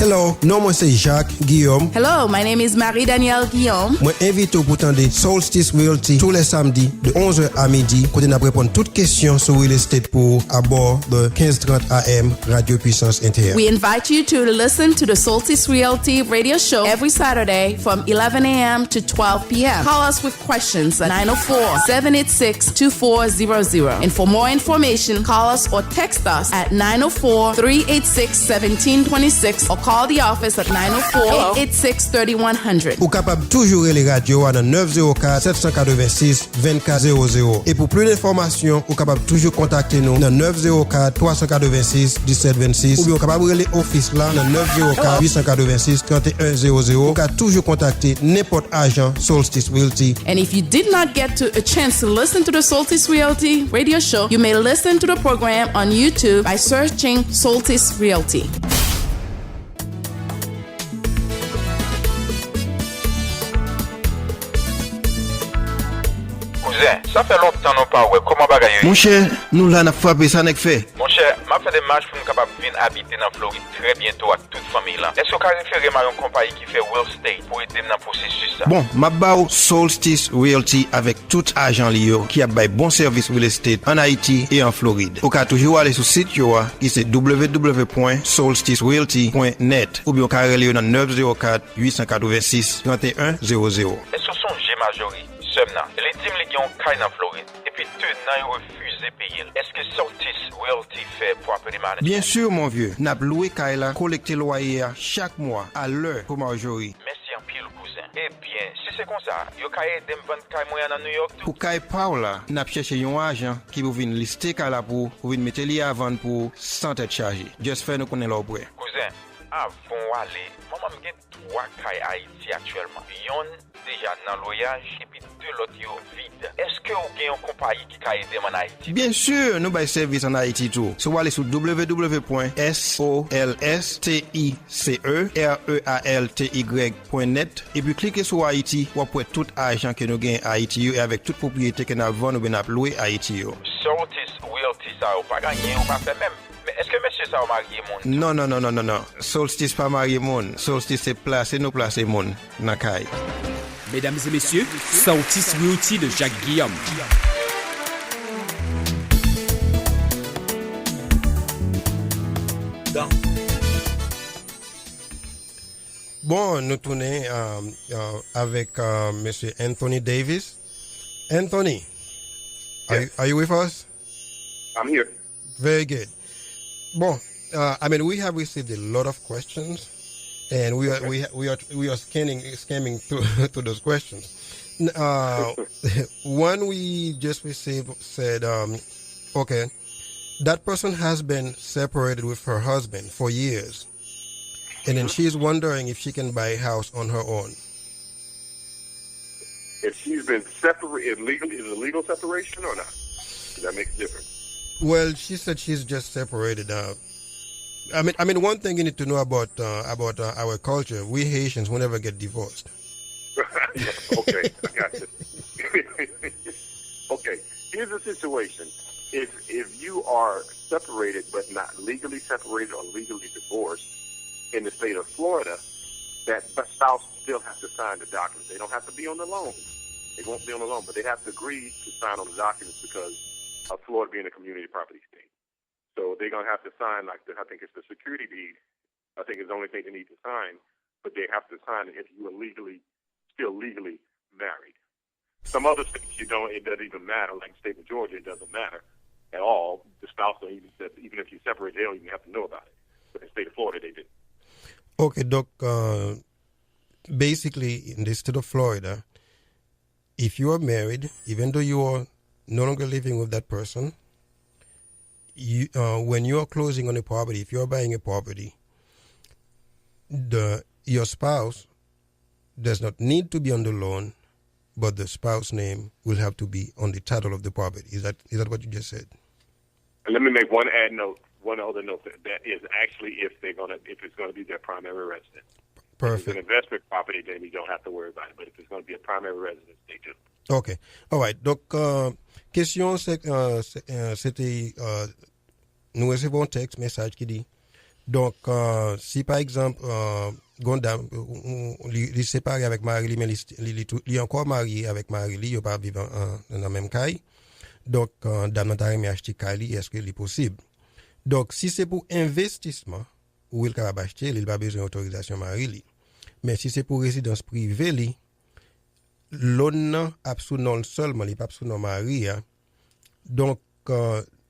Hello, moi c'est Jacques Guillaume. Hello, my name is Marie-Danielle Guillaume. Moi invite pour tendre Solstice Realty tous les samedis de 11h à midi. Côté n'a répondre toutes questions sur real estate pour à bord de 1530 AM Radio Puissance Inter. We invite you to listen to the Solstice Realty radio show every Saturday from 11 a.m. to 12 p.m. Call us with questions at 904-786-2400. And for more information, call us or text us at 904-386-1726 or call the office at 904-886-3100. Ou capable toujours les radios à 904-786-2400. Et pour plus d'informations, ou capable toujours contacter nous dans 904-386-1726 ou bien capable les office là dans 904-886-3100. Ou capable toujours contacter n'importe agent Solstice Realty. And if you did not get a chance to listen to the Solstice Realty radio show, you may listen to the program on YouTube by searching Solstice Realty. Ça fait longtemps non pas ouais comment bagaille. Mon cher, nous là n'a frappé ça n'est fait. Mon cher, m'a fait des marches pour nous capable venir habiter dans Floride très bientôt avec toute famille là. Est-ce que vous référez à une compagnie qui fait real estate pour aider dans le processus ça? Bon, m'a bao Solstice Realty avec tout agent lié qui a bail bon service real estate en Haïti et en Floride. Ou ka toujours aller sur site yo qui c'est www.solsticerealty.net ou bien ka relé dans 904 886 3100. Est-ce que son G majorité Semna, les teams qui ont caille dans Floride et puis tout n'a refusé payer. Est-ce que Solstice Realty fait property management? Bien sûr mon vieux, n'a loué caille là, collecter loyer chaque mois à l'heure pour Marjorie. Merci en pile cousin. Eh bien, si c'est comme ça, yo caille dem vendre caille moyen dans New York tout. Pour caille Paula, n'a cherché un agent qui vous vient lister caille là pour venir mettre li à vendre pour sans être chargé. Just faire nous connaître leur prêt. Cousin, avant aller, maman me gen 3 caille Haïti actuellement. Yon déjà dans loyage et puis 2 l'autre yo vide. Est-ce que vous avez une compagnie qui a aidé en Haïti? Bien sûr, nous avons service en Haïti tout. So aller sur www.solsticerealty.net et puis cliquez sur Haïti ou après tout argent que nous gagnons à Haïti et avec toute propriété que nous avons nous bien loué à Haïti. Solstice Realty ça ou pas gagner ou pas fait même. Mais est-ce que monsieur ça a marié mon? Non. Solstice pas marié mon. Solstice c'est placer nous placer mon dans caille. Mesdames et messieurs, Solstice Realty de Jacques Guillaume. Bon, nous tournons avec Monsieur Anthony Davis. Anthony, yes. Are you with us? I'm here. Very good. Bon, we have received a lot of questions, and we are scanning through those questions. One we just received said, okay, that person has been separated with her husband for years, and then she's wondering if she can buy a house on her own. If she's been separated legally, is it a legal separation or not? That makes a difference. Well, she said she's just separated. One thing you need to know about our culture: we Haitians will never get divorced. Okay, I got you. Okay, here's the situation: if you are separated but not legally separated or legally divorced in the state of Florida, that spouse still has to sign the documents. They don't have to be on the loan. They won't be on the loan, but they have to agree to sign on the documents because of Florida being a community property state. So they're going to have to sign, I think it's the security deed. I think it's the only thing they need to sign, but they have to sign it if you are still legally married. Some other states, it doesn't even matter. Like the state of Georgia, it doesn't matter at all. The spouse don't even if you separate, they don't even have to know about it. But in the state of Florida, they do. Okay, Doc, basically in the state of Florida, if you are married, even though you are no longer living with that person, when you are closing on a property, if you are buying a property, your spouse does not need to be on the loan, but the spouse name will have to be on the title of the property. Is that what you just said? And let me make one other note that is actually if it's going to be their primary residence. Perfect. If it's an investment property, then you don't have to worry about it. But if it's going to be a primary residence, they do. Okay. All right. Donc, question, c'était, nous recevons un texte, message qui dit, Donc, si par exemple, Gondam, il est séparé avec Marie, mais il est encore marié avec Marie, il n'est pas vivant dans la même caille. Donc, dans notre acheter Kali, est-ce qu'il est possible? Donc, si c'est pour investissement, ou il va acheter, il n'a pas besoin d'autorisation Marie. Mais si c'est pour résidence privée, l'on a sous nom seulement, il n'est pas sous nom Marie. Donc,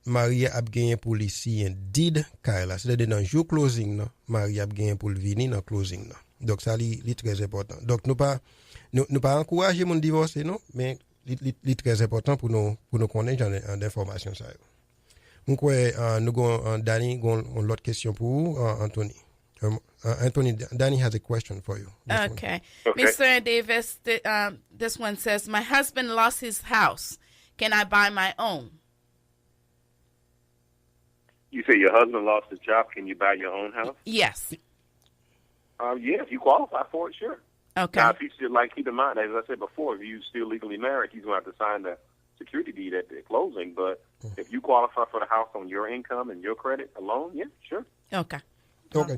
Marie a gagné pour ici un deed, c'est-à-dire dans le jour closing, Marie a gagné pour venir dans le closing. Donc, ça, c'est très important. Donc, nous ne pas encourager mon divorce, non, mais c'est très important pour nous connaître d'informations. Donc, nous avons Danny, l'autre question pour Anthony. Anthony, Danny has a question for you. Okay. Mr. Davis, this one says, my husband lost his house. Can I buy my own? You say your husband lost his job. Can you buy your own house? Yes. Yeah, if you qualify for it, sure. Okay. Now, if you still, keep in mind, as I said before, if you're still legally married, he's going to have to sign the security deed at the closing. But if you qualify for the house on your income and your credit alone, yeah, sure. Okay. Okay.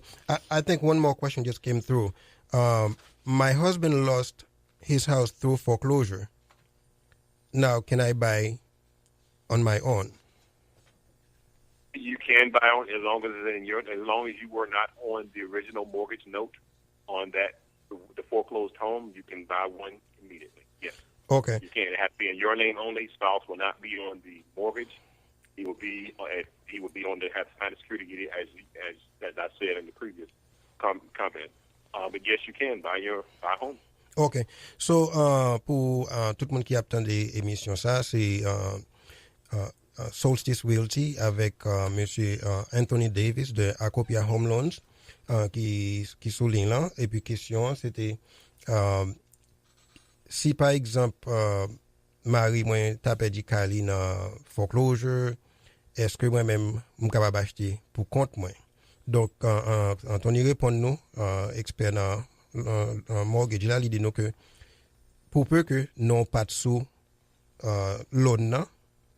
I think one more question just came through. My husband lost his house through foreclosure. Now, can I buy on my own? You can buy on as long as it's in as long as you were not on the original mortgage note on the foreclosed home. You can buy one immediately. Yes. Okay. You can. It has to be in your name only. Spouse will not be on the mortgage. He will be on the have to sign the security deed as I said in the previous comment. But yes, you can buy home. Ok. So, pour tout le monde qui attend des émissions, ça, c'est Solstice Realty avec monsieur Anthony Davis de Acopia Home Loans qui souligne là. Et puis, question, c'était si par exemple, Marie, moi, t'as perdu Kali dans foreclosure, est-ce que moi-même, je suis capable d'acheter pour compte moi? Donc, Anthony répond nous, expert dans mortgage, là, il dit nous que pour peu que non pas de sous loan,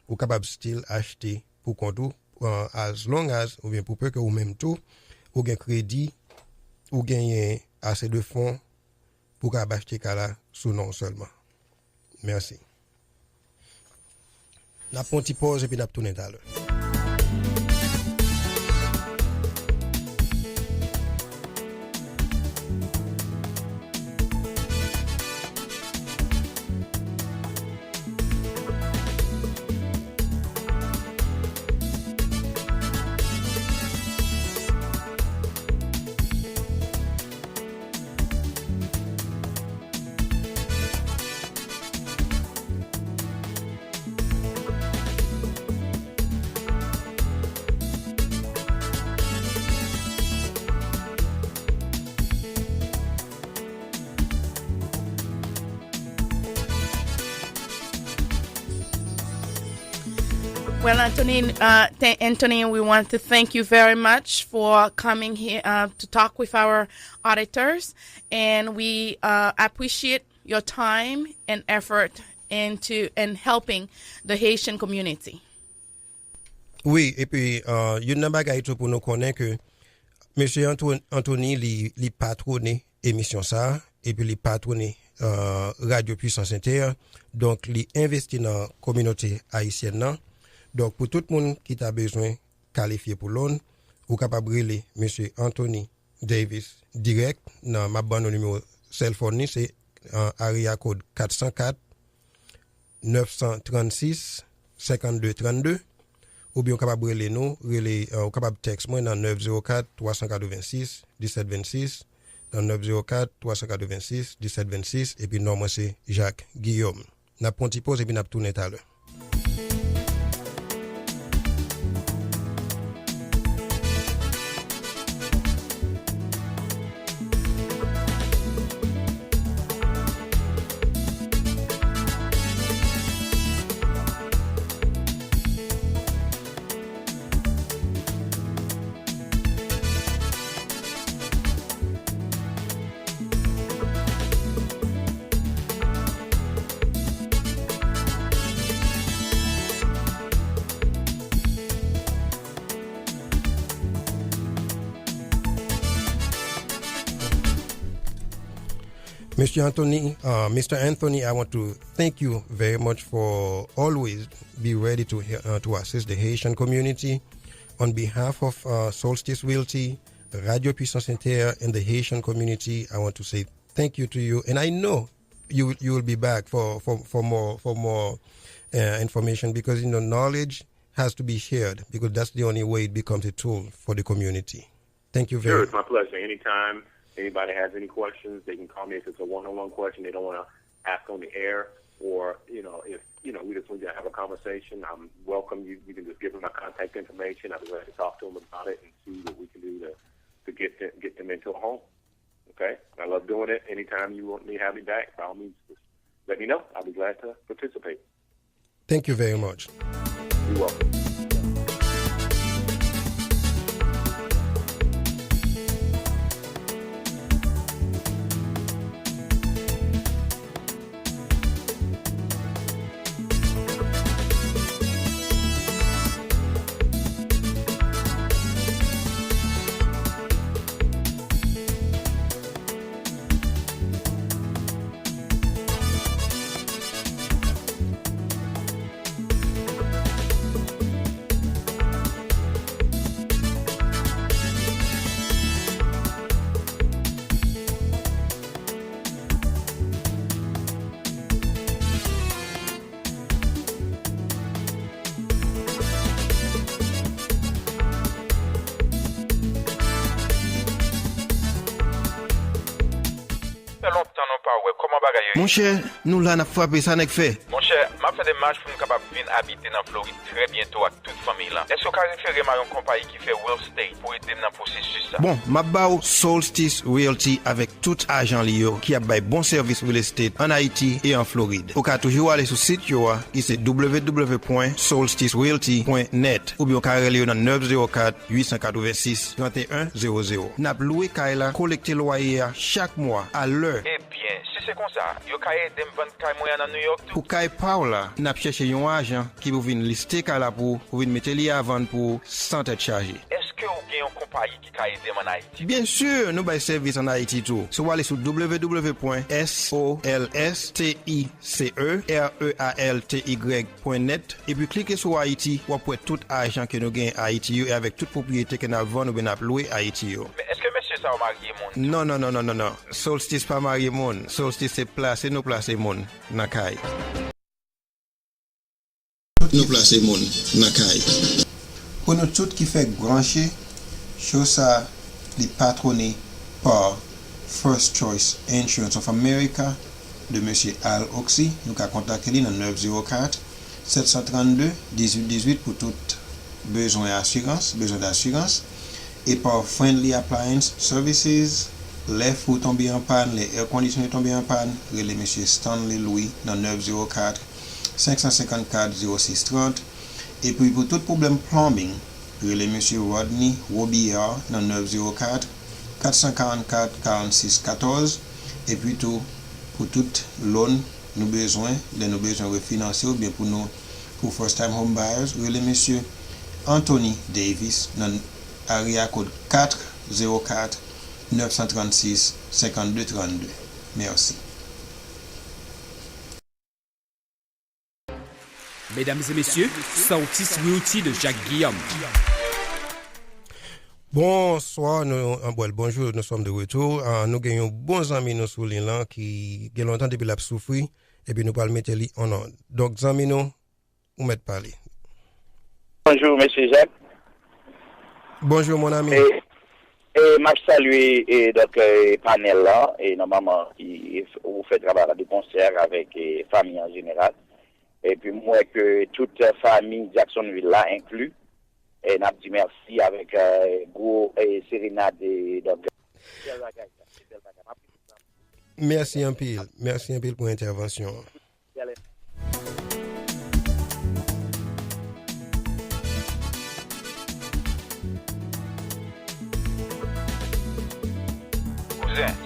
ou capable still acheter pour compte as long as, ou bien pour peu que ou même tout, ou gain crédit, ou gagne assez de fonds pour capable acheter là sous nom seulement. Merci. La petite pause et puis la tourner à l'heure. Well, Anthony, we want to thank you very much for coming here to talk with our auditors, and we appreciate your time and effort in helping the Haitian community. Oui, et puis, il y a une bagaille pour nous connaître que M. Anthony, il patronne émission ça, et puis il patronne Radio Puissance Inter, donc il investit dans la communauté haïtienne. Donc, pour tout le monde qui a besoin de qualifier pour l'ONU, vous capable de relire M. Anthony Davis direct dans ma bande numéro cell phone, c'est area code 404 936 52 32. Ou bien, vous capable de relire nous, vous capable de texte moi dans 904 386 17 26, dans 904 386 17 26, et puis non, moi c'est Jacques Guillaume. N'a pas une pause et puis n'a tourné tout à l'heure. Mr. Anthony, I want to thank you very much for always be ready to assist the Haitian community. On behalf of Solstice Realty, Radio Puissance Inter, and the Haitian community, I want to say thank you to you. And I know you will be back for more information, because knowledge has to be shared, because that's the only way it becomes a tool for the community. Thank you very much. Sure, it's my pleasure. Anytime anybody has any questions, they can call me if it's a one-on-one question they don't want to ask on the air, or if we just want to have a conversation. I'm welcome. You can just give them my contact information. I'd be glad to talk to them about it and see what we can do to get them into a home. Okay, I love doing it. Anytime you want me to have me back, by all means, just let me know. I'll be glad to participate. Thank you very much. You're welcome. Mon cher, nous là n'a frappé ça n'est fait. Mon cher, m'a fait des marches pour nous capable venir habiter dans Floride très bientôt avec toute famille là. Est-ce que vous référez à une compagnie qui fait real estate pour aider dans le processus ça? Bon, m'a bao Solstice Realty avec tout agent lié qui a bay bon service real estate en Haïti et en Floride. Ou ka toujours aller sur site yo qui c'est www.solsticerealty.net ou bien ka relé dans 904 886 2100. N'a loué kaila collecter loyer chaque mois à l'heure. Eh bien, si c'est comme ça, yo ka aider me vendre kay moyen dans New York tout. Pour kay Paula, n'a cherché un agent qui vous vinn lister kala pour vinn mettre li à vendre pour sans être chargé. Est-ce que vous avez une compagnie qui ka aider en Haïti? Bien sûr, nous bay service en Haïti tout. So aller sur www.solsticerealty.net et puis cliquez sur Haïti ou après tout agent que nous gagne Haïti et avec toute propriété que nous vend ou bien loué Haïti. Mais est-ce que monsieur ça marié mon? Non. Solstice pas marié mon. Solstice c'est placer nous placer mon dans caille. Nous placer mon dans caille. Pour nous tout qui fait brancher, chose ça les patronné par First Choice Insurance of America de monsieur Al Oxy. Nous avons contacté lui dans 904 732 1818 pour tout besoin d'assurance. Et par Friendly Appliance Services, les fours tombés en panne, les air conditionnés tombés en panne, relais monsieur Stanley Louis dans 904 554 0630. Et puis pour tout problème plumbing, relais monsieur Rodney Robillard dans 904 444 46 14. Et puis tout pour toute loan nous besoin refinancer ou bien pour first time home buyers, relais monsieur Anthony Davis dans area code 404 936 52 32. Merci. Mesdames et messieurs, Solstice Realty de Jacques Guillaume. Bonsoir, bonjour, nous sommes de retour. Nous gagnons bons amis nous sous l'île qui ont longtemps depuis la souffrir et puis nous parlons mettre lui en ordre. Donc, amis nous mettez parler. Bonjour, monsieur Jacques. Bonjour, mon ami. Et m'a salué donc panel là et normalement vous faites travail de concert avec famille en général. Et puis moi que toute famille Jacksonville là inclus et n'a dit merci avec gros sérénade donc Merci un peu pour l'intervention.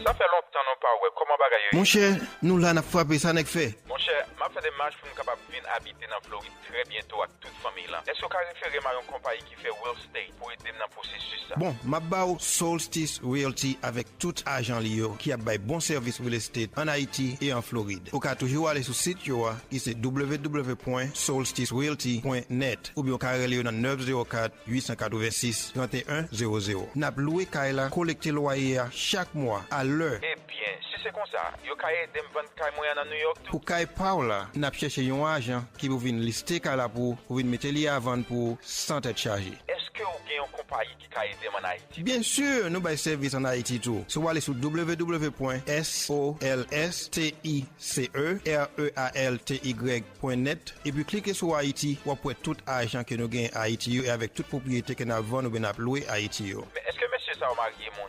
Ça fait longtemps non pas ouais comment bagaille. Mon cher, nous là n'a frappé ça n'est fait. Mon cher, m'a m'a fait des marches pour nous capables de venir habiter dans Floride très bientôt avec toute famille là. Est-ce que vous pouvez référer à une compagnie qui fait real estate pour aider dans le processus ça? Bon, ma bao Solstice Realty avec tout agent lié qui a bay bon service real estate en Haïti et en Floride. Vous pouvez toujours aller sur le site qui c'est www.solsticerealty.net ou bien vous pouvez aller dans 904 886 3100. N'a loué Kaila collecter loyer chaque mois à l'heure. Eh bien, si c'est comme ça, vous pouvez aider me vendre Kai moyen dans New York tout. Pour Kai Paula, n'a cherché un agent qui vous vient lister Kaila pour vous mettre li à vendre pour sans être chargé. Est-ce que vous avez une compagnie qui peut aider en Haïti? Bien sûr, nous avons service en Haïti tout. So allez sur www.solsticerealty.net et puis cliquez sur Haïti pour avoir tout agent que nous gagnons à Haïti et avec toute propriété que nous avons nous avons loué à Haïti. Mais est-ce que monsieur ça va marier mon?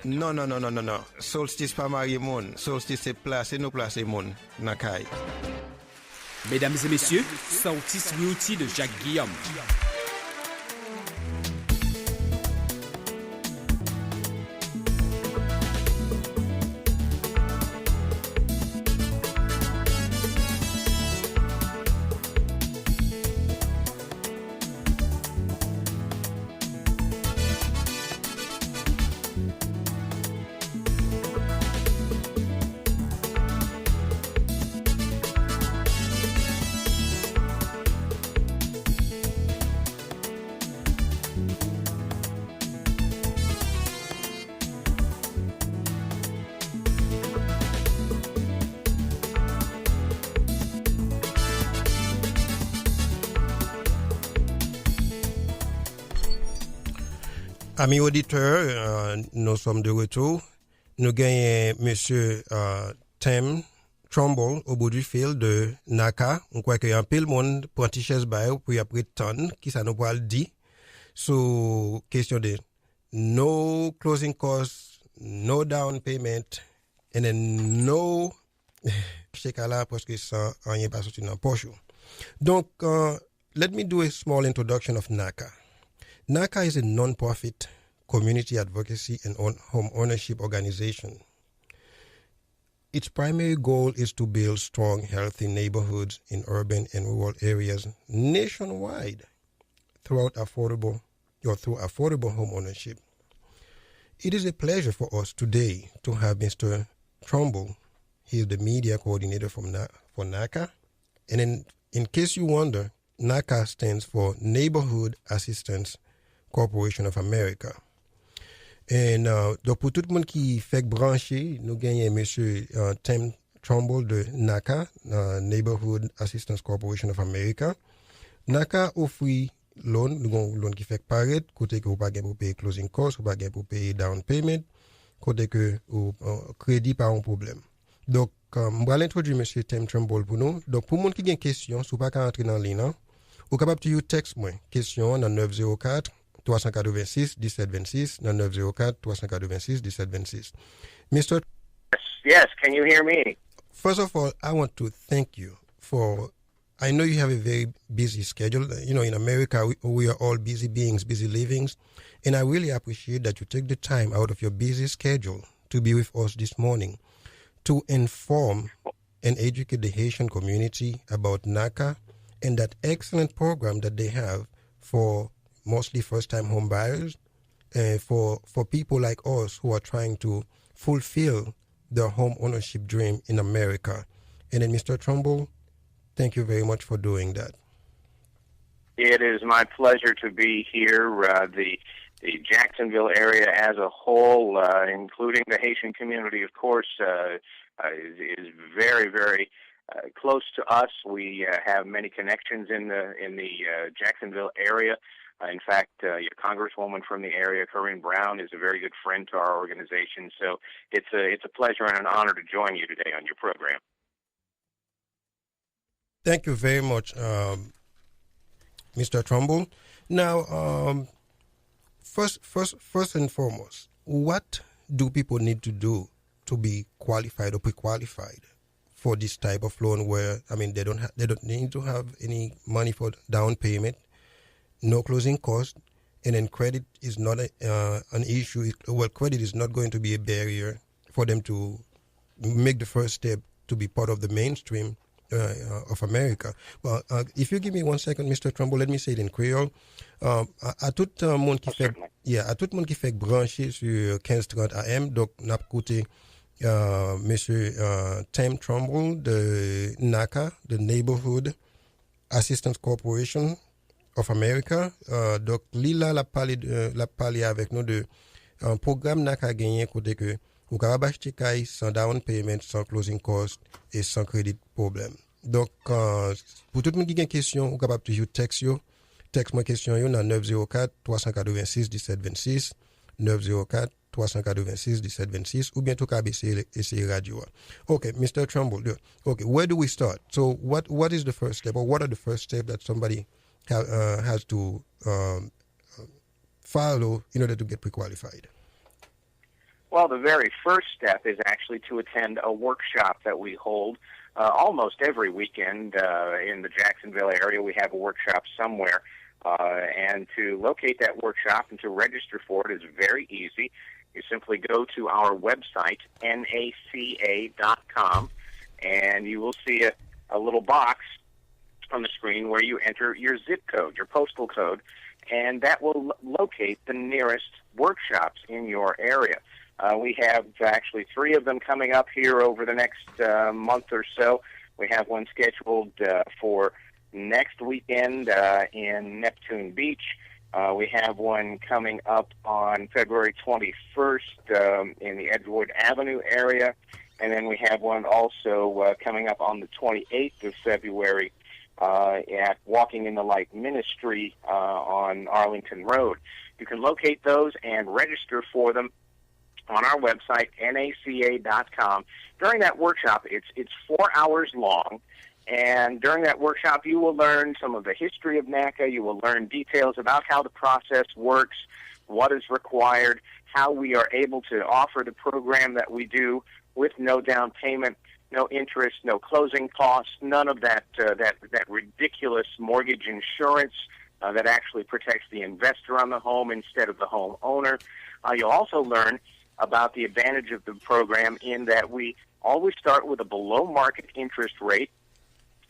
Non. Solstice pas marié mon. Solstice c'est placer nous placer mon dans Kai. Mesdames et messieurs, Solstice Realty de Jacques Guillaume. Amis auditeurs, nous sommes de retour. Nous gagnons monsieur Tim Trumbull au bout du fil de NACA. On croit qu'il y a un peu de monde pour un petit chaise bail pour y après tonne qui ça nous va le dire. So, question de no closing costs, no down payment, and then no chèque à la parce que ça rien pas sorti dans poche. Donc, let me do a small introduction of NACA. NACA is a non-profit community advocacy and home ownership organization. Its primary goal is to build strong, healthy neighborhoods in urban and rural areas nationwide through affordable home ownership. It is a pleasure for us today to have Mr. Trumbull. He is the media coordinator for NACA. And in case you wonder, NACA stands for Neighborhood Assistance Corporation of America. Et donc pour tout le monde qui fait brancher, nous gagnons monsieur Tim Trumbull de NACA, Neighborhood Assistance Corporation of America. NACA offre loan, nous loan qui fait paraître, côté que vous pas pour payer closing costs, vous pas pour payer down payment, côté que crédit pas un problème. Donc je vais introduire monsieur Tim Trumbull pour nous. Donc pour monde qui a une question, si vous pas entrer dans l'INA, vous capable de texte moi question dans 904 386 1726 dans 904 386 1726. Mr. Yes, can you hear me? First of all, I want to thank you for, I know you have a very busy schedule. You know, in America, we are all busy beings, busy livings. And I really appreciate that you take the time out of your busy schedule to be with us this morning to inform and educate the Haitian community about NACA and that excellent program that they have for mostly first-time home buyers, for people like us who are trying to fulfill their home ownership dream in America. And then, Mr. Trumbull, thank you very much for doing that. It is my pleasure to be here. The Jacksonville area as a whole, including the Haitian community, of course, is very, very close to us. We have many connections in the Jacksonville area. In fact, your congresswoman from the area, Corinne Brown, is a very good friend to our organization. So it's a pleasure and an honor to join you today on your program. Thank you very much, Mr. Trumbull. Now, first and foremost, what do people need to do to be qualified or pre-qualified for this type of loan? Where they don't need to have any money for down payment, no closing cost, and then credit is not an issue. Well, credit is not going to be a barrier for them to make the first step to be part of the mainstream of America. Well, if you give me 1 second, Mr. Trumbull, let me say it in Creole. À tout le monde qui fait, à tout le monde qui fait brancher sur 1530 AM, donc n'a écouté Monsieur Tim Trumbull de NACA, the Neighborhood Assistance Corporation of America. Donc Lila l'a parlé avec nous de un programme NACA gagné côté que vous pouvez acheter caille sans down payment, sans closing cost et sans crédit problème. Donc pour tout le monde qui a une question, vous pouvez toujours texte moi question yo dans 904 386 1726 904 386 1726 ou bien tout cas essayer radio. Okay, Mr. Trumbull. Okay, where do we start? So what is the first step, or what are the first steps that somebody has to follow in order to get pre-qualified? Well, the very first step is actually to attend a workshop that we hold almost every weekend in the Jacksonville area. We have a workshop somewhere. And to locate that workshop and to register for it is very easy. You simply go to our website, naca.com, and you will see a little box on the screen where you enter your zip code, your postal code, and that will locate the nearest workshops in your area. We have actually 3 of them coming up here over the next month or so. We have one scheduled for next weekend in Neptune Beach. We have one coming up on February 21st in the Edgewood Avenue area. And then we have one also coming up on the 28th of February at Walking in the Light Ministry on Arlington Road. You can locate those and register for them on our website, naca.com. During that workshop, it's 4 hours long. And during that workshop, you will learn some of the history of NACA. You will learn details about how the process works, what is required, how we are able to offer the program that we do with no down payment, no interest, no closing costs, none of that ridiculous mortgage insurance that actually protects the investor on the home instead of the homeowner. You'll also learn about the advantage of the program in that we always start with a below-market interest rate.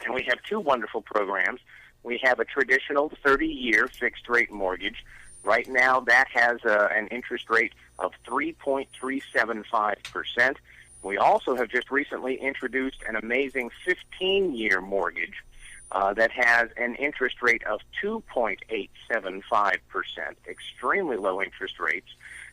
And we have 2 wonderful programs. We have a traditional 30-year fixed-rate mortgage. Right now, that has an interest rate of 3.375%. We also have just recently introduced an amazing 15-year mortgage that has an interest rate of 2.875%, extremely low interest rates.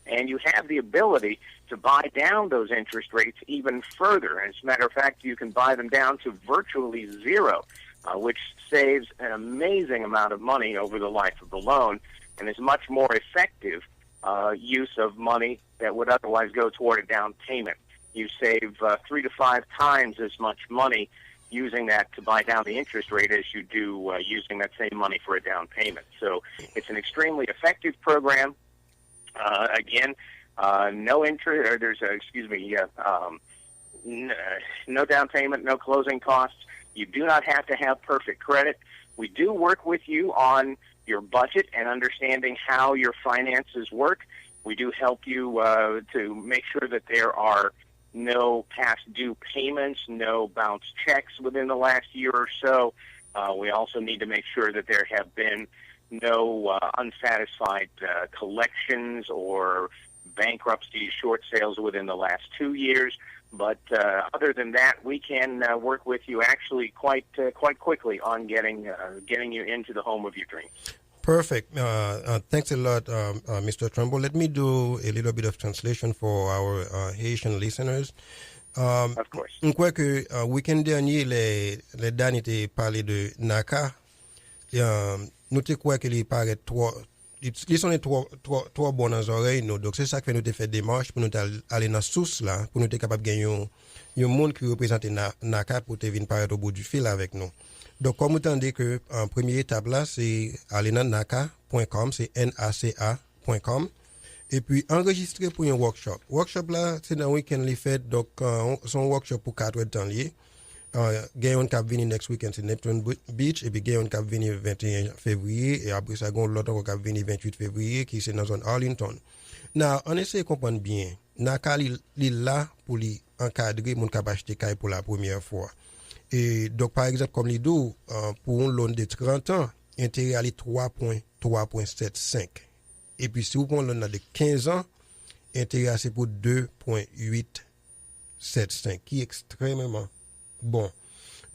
And you have the ability to buy down those interest rates even further. As a matter of fact, you can buy them down to virtually zero, which saves an amazing amount of money over the life of the loan and is much more effective use of money that would otherwise go toward a down payment. You save 3 to 5 times as much money using that to buy down the interest rate as you do using that same money for a down payment. So it's an extremely effective program. Again, no interest, or there's no down payment, no closing costs. You do not have to have perfect credit. We do work with you on your budget and understanding how your finances work. We do help you to make sure that there are no past due payments, no bounced checks within the last year or so. We also need to make sure that there have been no unsatisfied collections or bankruptcy, short sales within the last 2 years. But other than that, we can work with you actually quite quickly on getting you into the home of your dreams. Perfect. Thanks a lot, Mr. Trumbull. Let me do a little bit of translation for our Haitian listeners. Of course. Je crois que week-end dernier, les derniers étaient parlé de NACA. Nous te crois qu'il paraît ils sont trois bonnes oreilles nous, donc c'est ça que fait nous te fait démarche pour nous aller dans source là pour nous être capable gagner un monde qui représente NACA pour te venir paraître au bout du fil avec nous. Donc comme vous entendez que en première étape là c'est aller dans naca.com, c'est naca.com et puis enregistrer pour un workshop. Workshop là c'est dans week-end les fait donc son workshop pour 4 temps lié. Gayon kap vini next weekend c'est Neptune Beach et puis Gayon kap vini 21 février et après ça gon l'autre kap vini 28 février qui c'est dans zone Arlington. Now on essaie de comprendre bien. Naka li là pour li encadrer moun kap acheter kay pour la première fois. Et donc, par exemple, comme les deux, pour un loan de 30 ans, intérêt à 3,75. Et puis, si vous prenez un loan de 15 ans, intérêt c'est pour 2,875, qui est extrêmement bon.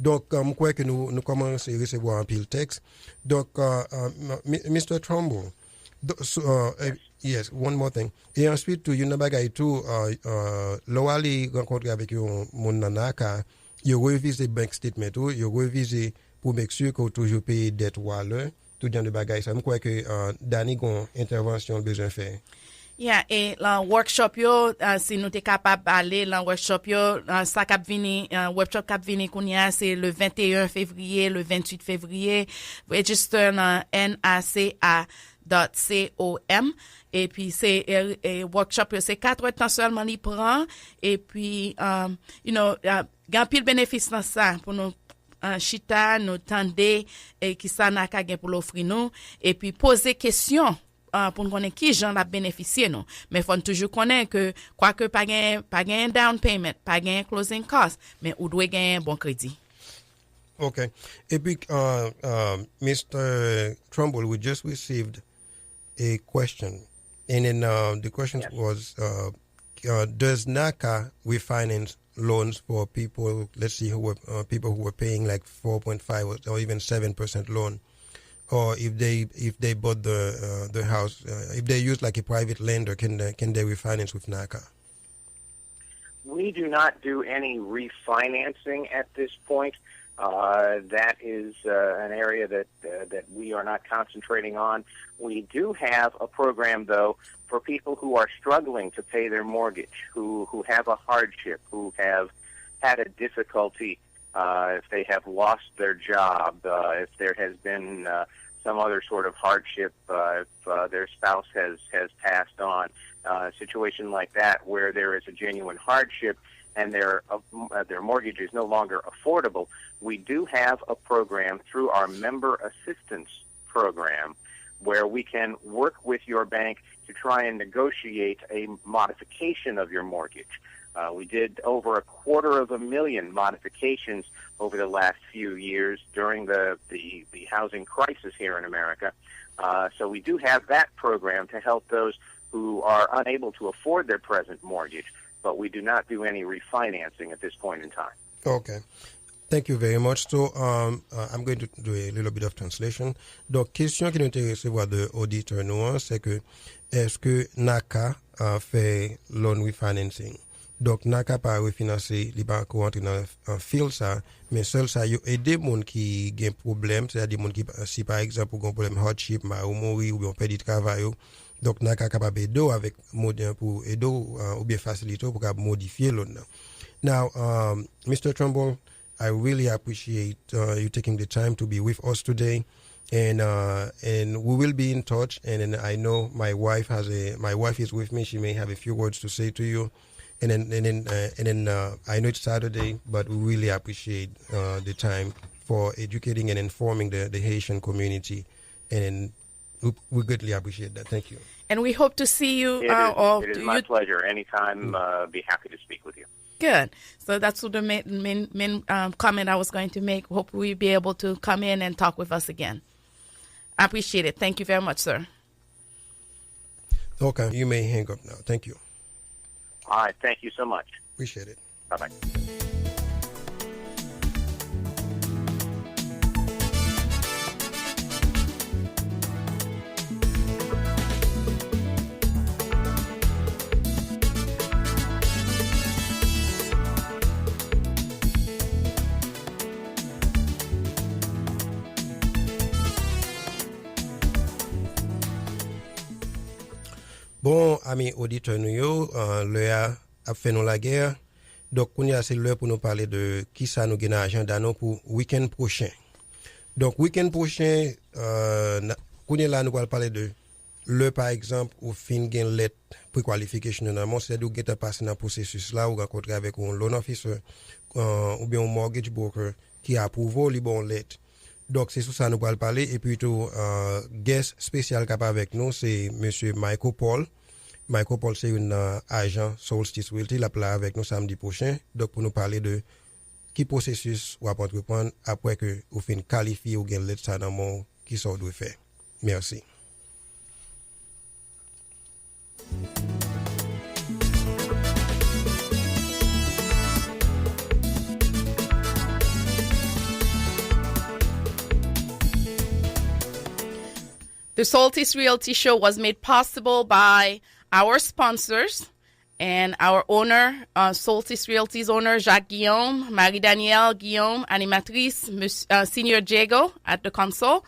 Donc, je crois que nous commençons à recevoir un pile texte. Donc, Mr. Trumbull, yes, one more thing. Et ensuite, il y a une bagaille tout, là, aller rencontrer avec mon nanaka, il revise les bank statements, il revise pour make sure que toujours payer dette ou à l'heure, tout genre de bagaille. Ça, je crois que Danny a une intervention besoin de faire. Yeah, et le workshop yo, si nous t'es capable d'aller dans workshop yo, ça cap vini, workshop cap vini kounya, c'est le 21 février, le 28 février. Register dans naca.com. Et puis c'est workshop yo, c'est 4 heures de temps seulement il prend. Et puis gan pile bénéfice dans ça pour nous chita, nous tendre et qui ça n'a qu'à pour l'offrir nous et puis poser question pour nous connaître qui j'en a bénéficié non, mais faut toujours connaître que quoique pas gain down payment, pas gain closing cost, mais ou doit gain bon crédit. Okay. Et puis Mr. Trumbull, we just received a question, and then the question was does NACA refinance loans for people, let's see, people who were paying like 4.5 or even 7% loan, or if they bought the house, if they use like a private lender, can they refinance with NACA? We do not do any refinancing at this point. That is an area that we are not concentrating on. We do have a program, though, for people who are struggling to pay their mortgage, who have a hardship, who have had a difficulty, if they have lost their job, if there has been some other sort of hardship, if their spouse has passed on, a situation like that where there is a genuine hardship and their mortgage is no longer affordable. We do have a program through our member assistance program where we can work with your bank to try and negotiate a modification of your mortgage. We did over 250,000 modifications over the last few years during the housing crisis here in America. So we do have that program to help those who are unable to afford their present mortgage, but we do not do any refinancing at this point in time. Okay. Thank you very much. So I'm going to do a little bit of translation. Donc, question qui nous intéresse voir de auditeur nous, c'est que est-ce que NACA fait loan refinancing? Donc, NACA pas refinancer, il pas rentrer dans un fil ça, mais seul ça, il aide des gens qui ont un problème, c'est-à-dire des gens qui, si par exemple, ont un problème hardship, ou mourir, ou bien perdre du travail, donc NACA capable d'aider avec pour aider ou bien faciliter pour modifier l'autre. Now, Mr. Trumbull, I really appreciate you taking the time to be with us today, and we will be in touch. And I know my wife is with me. She may have a few words to say to you, and then I know it's Saturday, but we really appreciate the time for educating and informing the Haitian community, and we greatly appreciate that. Thank you. And we hope to see you. It is my pleasure. Anytime, be happy to speak with you. Good. So that's what the main comment I was going to make. Hope we'll be able to come in and talk with us again. I appreciate it. Thank you very much, sir. Okay. You may hang up now. Thank you. All right. Thank you so much. Appreciate it. Bye-bye. Bon, amis auditeurs, nous, l'heure a fait nous la guerre. Donc, c'est l'heure pour nous parler de qui ça nous gagne agenda pour week-end prochain. Donc, week-end prochain, là, nous allons parler de par exemple, au fin gain lettre préqualification normalement, c'est d'où get passer dans processus là ou rencontrer avec un loan officer ou bien un mortgage broker qui approuve les bonnes lettres. Donc, c'est sur ça nous allons parler. Et puis, tout, guest spécial capable avec nous, c'est monsieur Michael Paul. Michael Paul, c'est un agent Solstice Realty. Il a parlé avec nous samedi prochain. Donc, pour nous parler de qui processus ou entreprendre après que ou fin qualifié ou gen l'état dans mon qui ça doit faire. Merci. The Solstice Realty Show was made possible by our sponsors and our owner, Solstice Realty's owner, Jacques Guillaume, Marie-Danielle Guillaume, animatrice, Senior Diego at the console.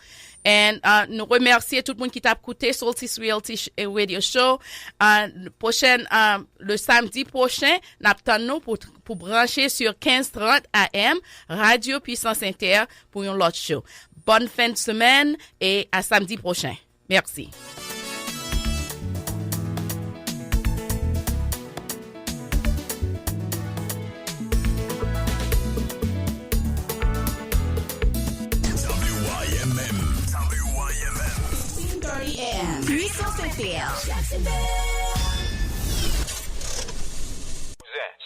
And nous remercier tout le monde qui t'a écouté Solstice Realty Radio Show. Le samedi prochain, nous pour brancher sur 15:30 AM Radio Puissance Inter pour un autre show. Bonne fin de semaine et à samedi prochain. Merci. Puissance Inter.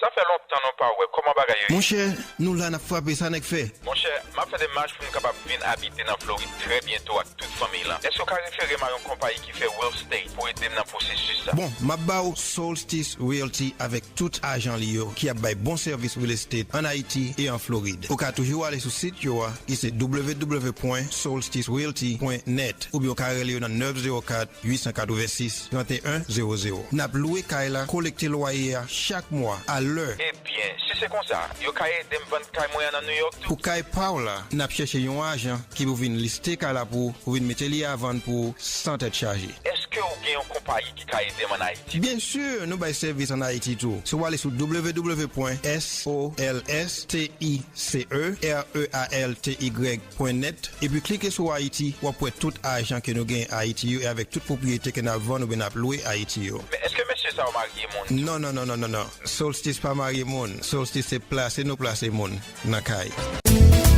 Ça fait longtemps non pas ouais comment bagaille. Mon cher, nous là n'a frappé ça n'est fait. Mon cher, m'a fait des marches pour nous capable venir habiter dans Floride très bientôt avec toute famille là. Est-ce que vous référez à une compagnie qui fait real estate pour aider dans le processus ça? Bon, m'a bao Solstice Realty avec tout agent lié qui a bail bon service real estate en Haïti et en Floride. Ou ka toujours aller sur site yo qui c'est www.solsticerealty.net ou bien carrelé dans 904 886 3100. N'a loué kaila collecter loyer chaque mois à l'heure. Eh bien, si c'est comme ça, yo ka aider me vendre kay moyen dans New York tout. Pour kay Paula, n'a cherché un agent qui vous vinn lister kala pour vinn mettre li à vendre pour sans être chargé. Est-ce que vous avez une compagnie qui ka aider en Haïti? Bien sûr, nous bail service en Haïti tout. So aller sur www.solsticerealty.net et puis cliquez sur Haïti ou après tout agent que nous gagne Haïti et avec toute propriété que nous vend ou bien loué Haïti. Mais est-ce que monsieur ça marié mon? Non. Solstice pas marié mon. Solstice c'est placer nous placer mon dans caille.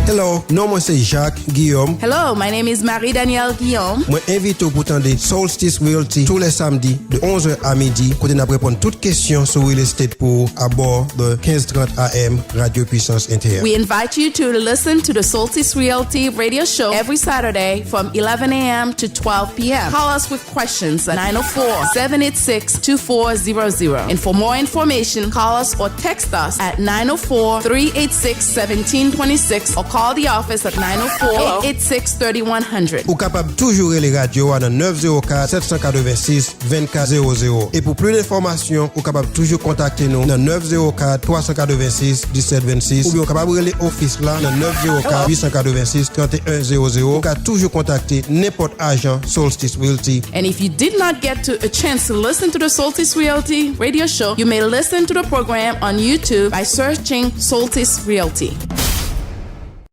Hello, non moi c'est Jacques Guillaume. Hello, my name is Marie-Danielle Guillaume. Moi invite pour tendre Solstice Realty tous les samedis de 11h à midi côté n'a répondre toutes questions sur real estate pour à bord de 15:30 AM Radio Puissance Inter. We invite you to listen to the Solstice Realty radio show every Saturday from 11 a.m. to 12 p.m. Call us with questions at 904-786-2400. And for more information, call us or text us at 904-386-1726 or call the office at 904-886-3100. Ou capable toujours les radios à 904-786-2400. Et pour plus d'informations, ou capable toujours contacter nous dans 904-386-1726 ou bien capable les office là dans 904-886-3100. Ou capable toujours contacter n'importe agent Solstice Realty. And if you did not get a chance to listen to the Solstice Realty radio show, you may listen to the program on YouTube by searching Solstice Realty.